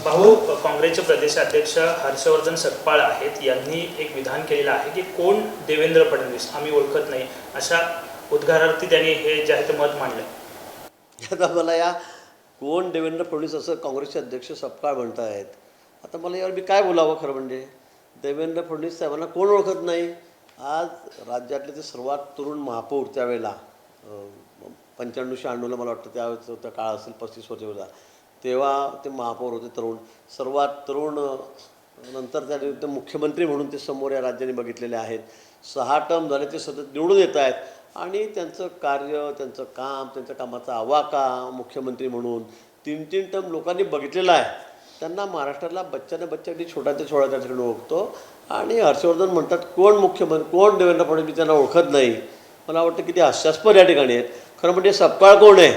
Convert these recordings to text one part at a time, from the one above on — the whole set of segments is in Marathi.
भाऊ, काँग्रेसचे प्रदेशाध्यक्ष हर्षवर्धन सकपाळ आहेत. यांनी एक विधान केलेलं आहे की कोण देवेंद्र फडणवीस आम्ही ओळखत नाही, अशा उद्गारार्थी त्यांनी हे जे आहे ते मत मांडलं. आता मला या कोण देवेंद्र फडणवीस असं काँग्रेसचे अध्यक्ष सकपाळ म्हणत आहेत. आता मला यावर मी काय बोलावं. खरं म्हणजे देवेंद्र फडणवीस साहेबांना कोण ओळखत नाही. आज राज्यातले ते सर्वात तरुण महापौर त्यावेळेला 95-96ला मला वाटतं त्यावेळेस त्या काळ असेल 35 वर्षाचा, तेव्हा ते महापौर होते तरुण, सर्वात तरुण. नंतर ते मुख्यमंत्री म्हणून ते समोर या राज्याने बघितलेले आहेत. 6 टर्म झाले ते सतत निवडून येत आहेत आणि त्यांचं कार्य, त्यांचं काम, त्यांच्या कामाचा आवाका मुख्यमंत्री म्हणून 3-3 टर्म लोकांनी बघितलेला आहे. त्यांना महाराष्ट्राला बच्चाने बच्चा अगदी छोटा ते छोटा त्या ठिकाणी ओळखतो. आणि हर्षवर्धन म्हणतात कोण मुख्यमंत्री, कोण देवेंद्र फडणवीस, त्यांना ओळखत नाही. मला वाटतं किती हास्यास्पद या ठिकाणी आहेत. खरं म्हणजे सकपाळ कोण आहे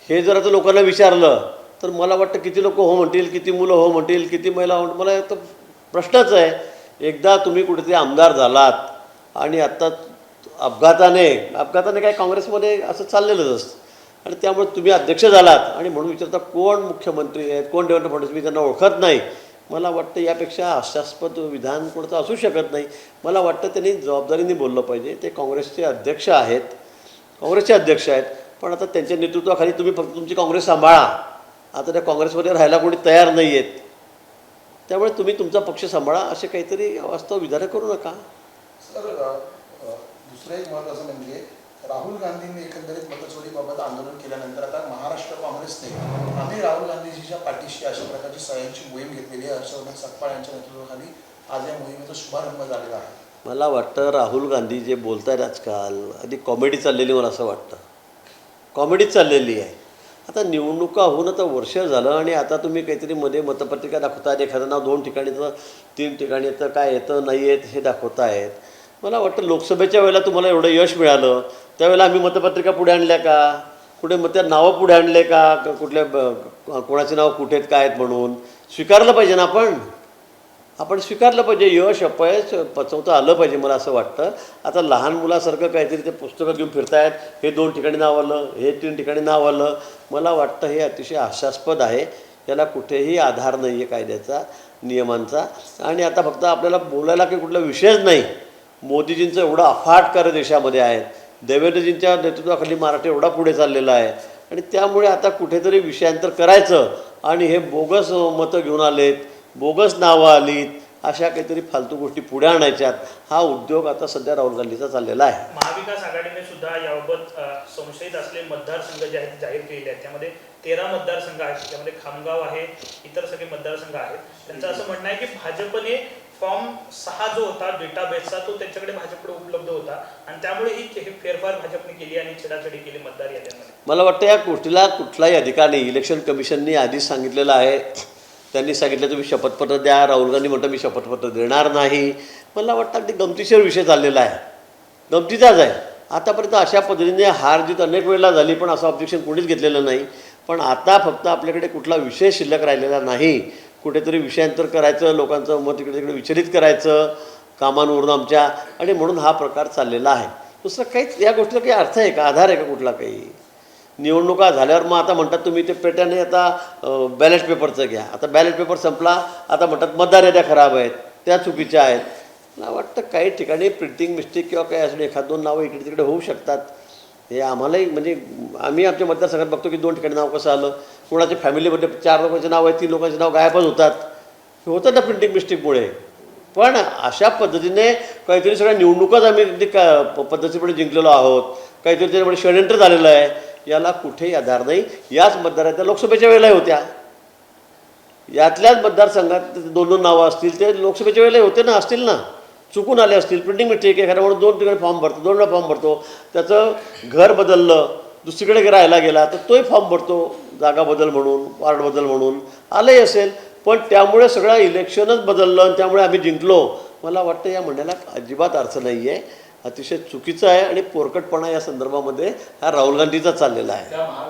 हे जर आता लोकांना विचारलं तर मला वाटतं किती लोक हो म्हणतील, किती मुलं हो म्हणतील, किती महिला हो. मला तर प्रश्नच आहे. एकदा तुम्ही कुठेतरी आमदार झालात आणि आत्ता अपघाताने काय काँग्रेसमध्ये असं चाललेलंच असतं आणि त्यामुळे तुम्ही अध्यक्ष झालात आणि म्हणून विचारता कोण मुख्यमंत्री आहेत, कोण देवेंद्र फडणवीस, मी त्यांना ओळखत नाही. मला वाटतं यापेक्षा हास्यास्पद विधान कोणतं असू शकत नाही. मला वाटतं त्यांनी जबाबदारीने बोललं पाहिजे. ते काँग्रेसचे अध्यक्ष आहेत, पण आता त्यांच्या नेतृत्वाखाली तुम्ही फक्त तुमची काँग्रेस सांभाळा. आता त्या काँग्रेसमध्ये राहायला कोणी तयार नाही आहेत, त्यामुळे तुम्ही तुमचा पक्ष सांभाळा, असे काहीतरी वास्तव विधानं करू नका. सर, दुसरं एक महत्त्वाचं म्हणजे राहुल गांधींनी एकंदरीत मतचोरीबाबत आंदोलन केल्यानंतर आता महाराष्ट्र काँग्रेसने आम्ही राहुल गांधीजीच्या पाठीशी अशा प्रकारची सह्यांची मोहीम घेतलेली आहे. हर्षवर्धन सकपाळ यांच्या नेतृत्वाखाली आज या मोहिमेचा शुभारंभ झालेला आहे. मला वाटतं राहुल गांधी जे बोलत आहेत आजकाल अगदी कॉमेडी चाललेली, मला असं वाटतं कॉमेडीच चाललेली आहे. आता निवडणुका होऊन आता वर्ष झालं आणि आता तुम्ही काहीतरी मध्ये मतपत्रिका दाखवतायत. एखादं नाव 2 ठिकाणी तर 3 ठिकाणी येतं, काय येतं नाही येत हे दाखवतायत. मला वाटतं लोकसभेच्या वेळेला तुम्हाला एवढं यश मिळालं, त्यावेळेला आम्ही मतपत्रिका पुढे आणल्या का, कुठे त्या नावं पुढे आणले का, कुठल्या कोणाचे नाव कुठे आहेत काय आहेत म्हणून स्वीकारलं पाहिजे ना. आपण स्वीकारलं पाहिजे. यश अपयश पचवता आलं पाहिजे, मला असं वाटतं. आता लहान मुलासारखं काहीतरी ते पुस्तकं घेऊन फिरतायत, हे 2 ठिकाणी नाव आलं, हे 3 ठिकाणी नाव आलं. मला वाटतं हे अतिशय हास्यास्पद आहे. याला कुठेही आधार नाही आहे कायद्याचा, नियमांचा. आणि आता फक्त आपल्याला बोलायला काही कुठला विषयच नाही. मोदीजींचं एवढं अफाट कार्य देशामध्ये आहे, देवेंद्रजींच्या नेतृत्वाखाली महाराष्ट्र एवढा पुढे चाललेला आहे आणि त्यामुळे आता कुठेतरी विषयांतर करायचं आणि हे बोगस मतं घेऊन आलेत, बोगस नावं आलीत, अशा काहीतरी फालतू गोष्टी पुढे आणायच्यात. हा उद्योग आता सध्या राहुल गांधीचा चाललेला आहे. महाविकास आघाडीने सुद्धा याबाबत संशयित असलेले मतदारसंघ जे आहेत जाहीर केलेले आहेत. त्यामध्ये 13 मतदारसंघ आहेत, त्यामध्ये खामगाव आहे, इतर सगळे मतदारसंघ आहेत. त्यांचं असं म्हणणं आहे की भाजपने फॉर्म 6 जो होता डेटाबेसचा तो त्यांच्याकडे भाजपकडे उपलब्ध होता आणि त्यामुळे ही फेरफार भाजपने केली आणि छेडाछेडी केली मतदार याद्यांमध्ये. मला वाटतं या गोष्टीला कुठलाही अधिकार नाही. इलेक्शन कमिशनने आधीच सांगितलेलं आहे. त्यांनी सांगितलं तुम्ही शपथपत्र द्या. राहुल गांधी म्हणतो मी शपथपत्र देणार नाही. मला वाटतं अगदी गमतीशीर विषय चाललेला आहे, गमतीचाच आहे. आतापर्यंत अशा पद्धतीने हार जीत अनेक वेळेला झाली पण असं ऑब्जेक्शन कोणीच घेतलेलं नाही. पण आता फक्त आपल्याकडे कुठला विषय शिल्लक राहिलेला नाही. कुठेतरी विषयांतर करायचं, लोकांचं मत इकडे तिकडे विचलित करायचं कामांवरून आमच्या, आणि म्हणून हा प्रकार चाललेला आहे. दुसरं काहीच या गोष्टीला काही अर्थ आहे का, आधार आहे का कुठला काही. निवडणुका झाल्यावर मग आता म्हणतात तुम्ही ते पेट्याने आता बॅलेट पेपरचं घ्या. आता बॅलेट पेपर संपला, आता म्हणतात मतदार याद्या खराब आहेत, त्या चुकीच्या आहेत. मला वाटतं काही ठिकाणी प्रिंटिंग मिस्टेक किंवा काही असून 1-2 नावं इकडे तिकडे होऊ शकतात. हे आम्हालाही म्हणजे आम्ही आमच्या मतदारसंघात बघतो की 2 ठिकाणी नाव कसं आलं, कोणाच्या फॅमिलीमध्ये 4 लोकांचे नाव आहे, 3 लोकांचे नाव गायबच होतात. हे होतं ना प्रिंटिंग मिस्टेकमुळे. पण अशा पद्धतीने काहीतरी सगळ्या निवडणुकाच आम्ही पद्धतीप्रमाणे जिंकलेलो आहोत, काहीतरी त्याच्यामुळे षडयंत्र झालेलं आहे, याला कुठेही आधार नाही. याच मतदाराच्या लोकसभेच्या वेळेलाही होत्या. यातल्याच मतदारसंघात 2-2 नावं असतील, ते लोकसभेच्या वेळेलाही होते ना, असतील ना, चुकून आले असतील. प्रिंटिंग मिस्टेक एखाद्या म्हणून 2 ठिकाणी फॉर्म भरतो, 2 वेळा फॉर्म भरतो, त्याचं घर बदललं, दुसरीकडे राहायला गेला तर तोही फॉर्म भरतो, जागा बदल म्हणून, वार्ड बदल म्हणून आलंही असेल. पण त्यामुळे सगळं इलेक्शनच बदललं आणि त्यामुळे आम्ही जिंकलो. मला वाटतं या म्हणण्याला अजिबात अर्थ नाही आहे. अतिशय चुकीचं आहे आणि पोरकटपणा या संदर्भामध्ये हा राहुल गांधीचा चाललेला आहे.